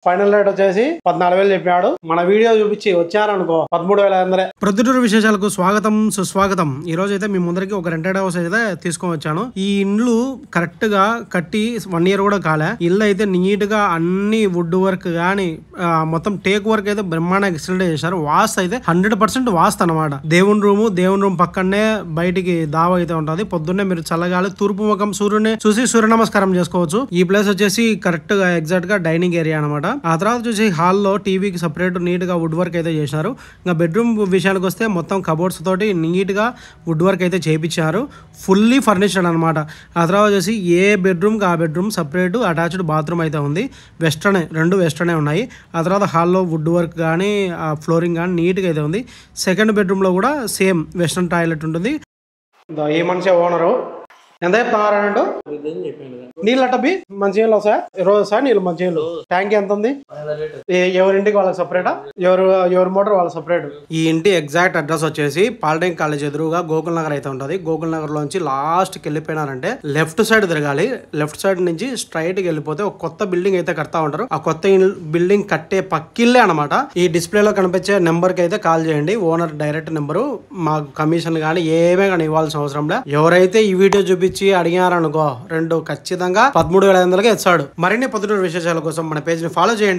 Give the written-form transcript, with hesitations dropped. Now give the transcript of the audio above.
Final rate వచ్చేసి 14,000 చెప్పాడు. మన వీడియో చూపించి వచ్చారనుకో 13,500. ప్రొద్దుటూరు విశేషాలకు స్వాగతం సుస్వాగతం. ఈ రోజు అయితే మీ ముందరికి ఒక రెంటెడ్ హౌస్ అయితే తీసుకొని వచ్చాను. ఈ ఇండ్లు కరెక్ట్ గా కట్టి 1 year కూడా కాలే. ఇల్లు అయితే నీట్ గా అన్ని వుడ్ వర్క్ గానీ మొత్తం టేక్ వర్క్ అయితే బ్రహ్మాండంగా ఎక్సలెంట్ చేశారు. వాస్తు అయితే 100% వాస్తు అనమాట. దేవుని రూమ్ పక్కనే బయటికి దావ అయితే ఉంటది. పొద్దున్నే మీరు చల్లగాలి తూర్పు ముఖం సూర్యుని చూసి సూర్య నమస్కారం చేసుకోవచ్చు. ఈ ప్లేస్ వచ్చేసి కరెక్ట్ గా ఎగ్జాక్ట్ గా డైనింగ్ ఏరియా అనమాట. ఆ తర్వాత చూసి హాల్లో టీవీకి సపరేట్ నీట్ గా వుడ్ వర్క్ అయితే చేశారు. ఇంకా బెడ్రూమ్ విషయానికి వస్తే మొత్తం కబోర్డ్స్ తోటి నీట్ గా వుడ్ వర్క్ అయితే చేయించారు. ఫుల్లీ ఫర్నిష్డ్ అనమాట. ఆ తర్వాత వచ్చేసి ఏ బెడ్రూమ్ కి ఆ బెడ్రూమ్ సపరేట్ అటాచ్డ్ బాత్రూమ్ అయితే ఉంది. రెండు వెస్టర్నే ఉన్నాయి. ఆ తర్వాత హాల్లో వుడ్ వర్క్ కానీ ఫ్లోరింగ్ కానీ నీట్గా అయితే ఉంది. సెకండ్ బెడ్రూమ్లో కూడా సేమ్ వెస్టర్న్ టాయిలెట్ ఉంటుంది. ఈ మనిషి ఓనరు ఎంత చెప్తున్నారంటూ నీళ్ళు అట్టబి మంచి నీళ్ళు వస్తాయి. రోజు వస్తాయి నీళ్ళు మంచి నీళ్ళు. ట్యాంక్ ఎంత ఉంది? ఎవరింటికి వాళ్ళకి సపరేటా? ఎవరి మోటార్ వాళ్ళకి సపరేట్. ఈ ఇంటి ఎగ్జాక్ట్ అడ్రస్ వచ్చేసి పాలిటెక్నిక్ కాలేజ్ ఎదురుగా గోకుల్ నగర్ అయితే ఉంటుంది. గోకుల్ నగర్ లోంచి లాస్ట్కి వెళ్ళిపోయినారంటే లెఫ్ట్ సైడ్ తిరగాలి. లెఫ్ట్ సైడ్ నుంచి స్ట్రైట్ కి వెళ్ళిపోతే ఒక కొత్త బిల్డింగ్ అయితే కడతా ఉంటారు. ఆ కొత్త బిల్డింగ్ కట్టే పక్కిల్లే అనమాట. ఈ డిస్ప్లే లో కనిపించే నెంబర్ కి అయితే కాల్ చేయండి. Owner direct number. మాకు కమిషన్ కానీ ఏమే కానీ ఇవ్వాల్సిన అవసరం లేదు. ఎవరైతే ఈ వీడియో చూపించి అడిగారనుకో ఖచ్చితంగా 13,500కి ఇస్తాడు. మరిన్ని పొద్దుటూరు విశేషాల కోసం మన పేజ్ ని ఫాలో చేయండి.